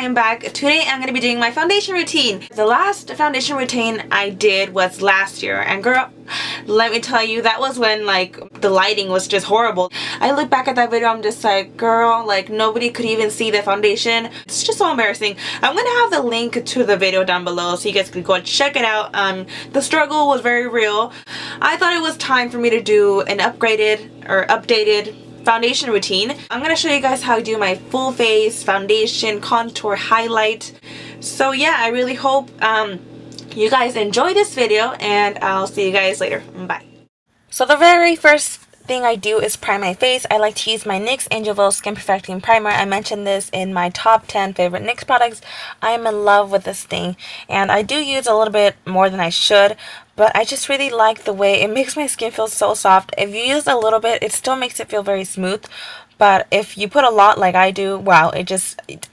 am back. Today I'm going to be doing my foundation routine. The last foundation routine I did was last year, and girl, let me tell you, that was when like the lighting was just horrible. I look back at that video, I'm just like, girl, like nobody could even see the foundation. It's just so embarrassing. I'm going to have the link to the video down below so you guys can go and check it out. The struggle was very real. I thought it was time for me to do an updated foundation routine. I'm going to show you guys how I do my full face, foundation, contour, highlight. So yeah, I really hope you guys enjoy this video, and I'll see you guys later. Bye. So the very first thing I do is prime my face. I like to use my NYX Angel Veil Skin Perfecting Primer. I mentioned this in my top 10 favorite NYX products. I am in love with this thing, and I do use a little bit more than I should, but I just really like the way it makes my skin feel so soft. If you use a little bit, it still makes it feel very smooth, but if you put a lot like I do, wow,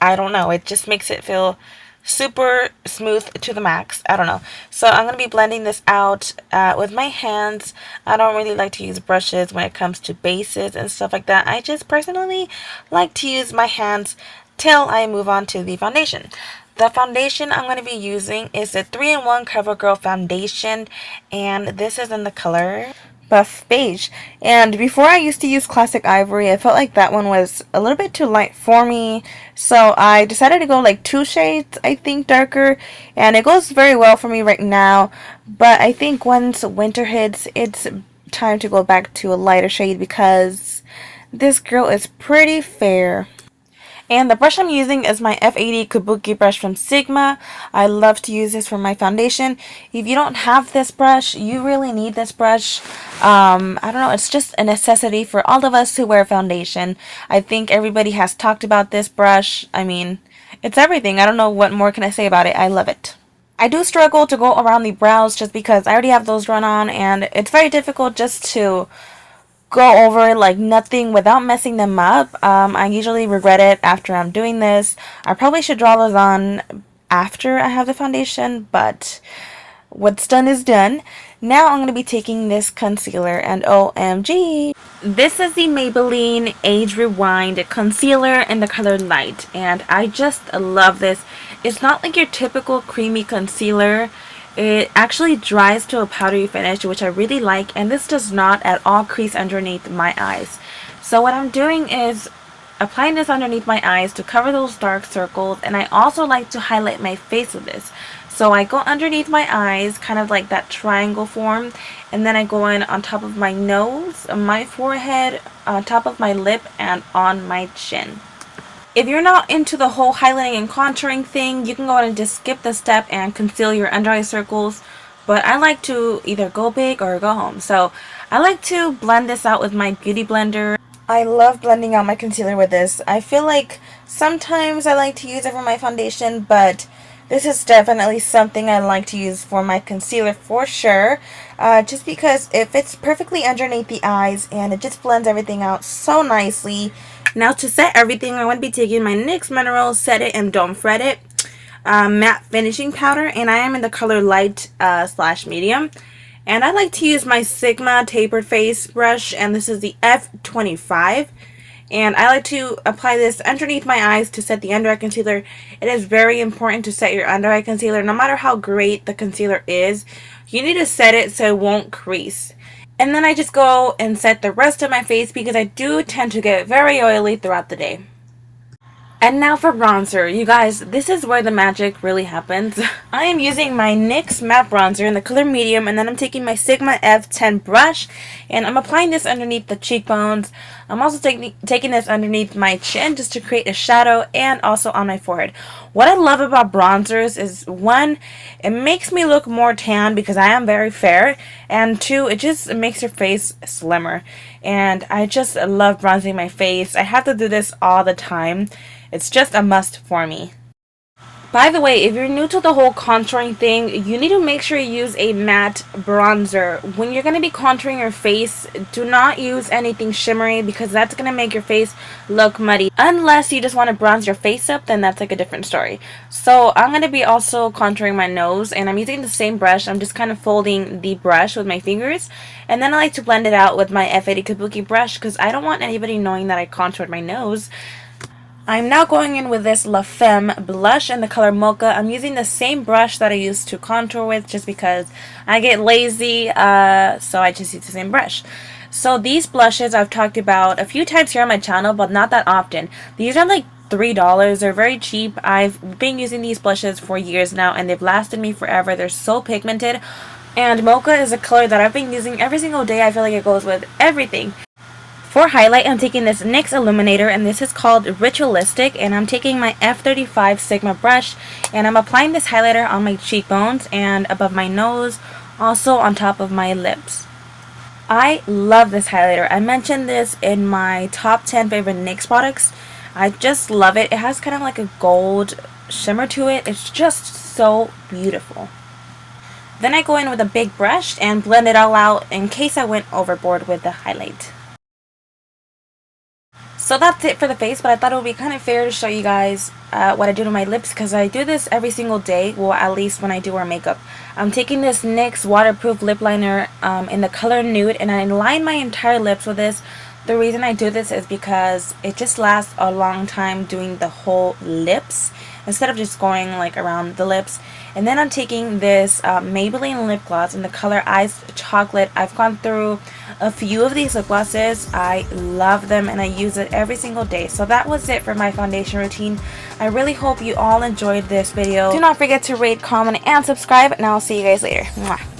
I don't know, it just makes it feel super smooth to the max. I don't know. So I'm going to be blending this out with my hands. I don't really like to use brushes when it comes to bases and stuff like that. I just personally like to use my hands till I move on to the foundation. The foundation I'm going to be using is a 3-in-1 CoverGirl foundation, and this is in the color Buff Beige. And before, I used to use Classic Ivory. I felt like that one was a little bit too light for me, so I decided to go like 2 shades, I think, darker, and it goes very well for me right now. But I think once winter hits, it's time to go back to a lighter shade because this girl is pretty fair. And the brush I'm using is my F80 Kabuki brush from Sigma. I love to use this for my foundation. If you don't have this brush, you really need this brush. I don't know, it's just a necessity for all of us who wear foundation. I think everybody has talked about this brush. I mean, it's everything. I don't know what more can I say about it. I love it. I do struggle to go around the brows just because I already have those run on, and it's very difficult just to go over like nothing without messing them up. I usually regret it after I'm doing this. I probably should draw those on after I have the foundation, but what's done is done. Now I'm going to be taking this concealer, and OMG, this is the Maybelline Age Rewind concealer in the color Light, and I just love this. It's not like your typical creamy concealer. It actually dries to a powdery finish, which I really like, and this does not at all crease underneath my eyes. So what I'm doing is applying this underneath my eyes to cover those dark circles, and I also like to highlight my face with this. So I go underneath my eyes, kind of like that triangle form, and then I go in on top of my nose, my forehead, on top of my lip, and on my chin. If you're not into the whole highlighting and contouring thing, you can go ahead and just skip the step and conceal your under eye circles. But I like to either go big or go home. So I like to blend this out with my beauty blender. I love blending out my concealer with this. I feel like sometimes I like to use it for my foundation, but this is definitely something I like to use for my concealer for sure. Just because it fits perfectly underneath the eyes and it just blends everything out so nicely. Now to set everything, I'm going to be taking my NYX Mineral Set It and Don't Fret It matte finishing powder, and I am in the color Light / medium. And I like to use my Sigma tapered face brush, and this is the F25. And I like to apply this underneath my eyes to set the under eye concealer. It is very important to set your under eye concealer. No matter how great the concealer is, you need to set it so it won't crease. And then I just go and set the rest of my face because I do tend to get very oily throughout the day. And now for bronzer. You guys, this is where the magic really happens. I am using my NYX matte bronzer in the color medium, and then I'm taking my Sigma F10 brush, and I'm applying this underneath the cheekbones. I'm also taking this underneath my chin just to create a shadow, and also on my forehead. What I love about bronzers is, 1, it makes me look more tan because I am very fair, and 2, it just makes your face slimmer. And I just love bronzing my face. I have to do this all the time. It's just a must for me. By the way, if you're new to the whole contouring thing, you need to make sure you use a matte bronzer. When you're going to be contouring your face, do not use anything shimmery because that's going to make your face look muddy. Unless you just want to bronze your face up, then that's like a different story. So I'm going to be also contouring my nose, and I'm using the same brush. I'm just kind of folding the brush with my fingers, and then I like to blend it out with my F80 Kabuki brush because I don't want anybody knowing that I contoured my nose. I'm now going in with this La Femme blush in the color Mocha. I'm using the same brush that I used to contour with just because I get lazy, so I just use the same brush. So these blushes I've talked about a few times here on my channel, but not that often. These are like $3. They're very cheap. I've been using these blushes for years now, and they've lasted me forever. They're so pigmented. And Mocha is a color that I've been using every single day. I feel like it goes with everything. For highlight, I'm taking this NYX Illuminator, and this is called Ritualistic, and I'm taking my F35 Sigma brush, and I'm applying this highlighter on my cheekbones and above my nose, also on top of my lips. I love this highlighter. I mentioned this in my top 10 favorite NYX products. I just love it. It has kind of like a gold shimmer to it. It's just so beautiful. Then I go in with a big brush and blend it all out in case I went overboard with the highlight. So that's it for the face, but I thought it would be kind of fair to show you guys what I do to my lips, because I do this every single day, well, at least when I do wear makeup. I'm taking this NYX waterproof lip liner in the color Nude, and I line my entire lips with this. The reason I do this is because it just lasts a long time doing the whole lips instead of just going like around the lips. And then I'm taking this Maybelline lip gloss in the color Iced Chocolate. I've gone through a few of these lip glosses. I love them and I use it every single day. So that was it for my foundation routine. I really hope you all enjoyed this video. Do not forget to rate, comment, and subscribe, and I'll see you guys later. Mwah.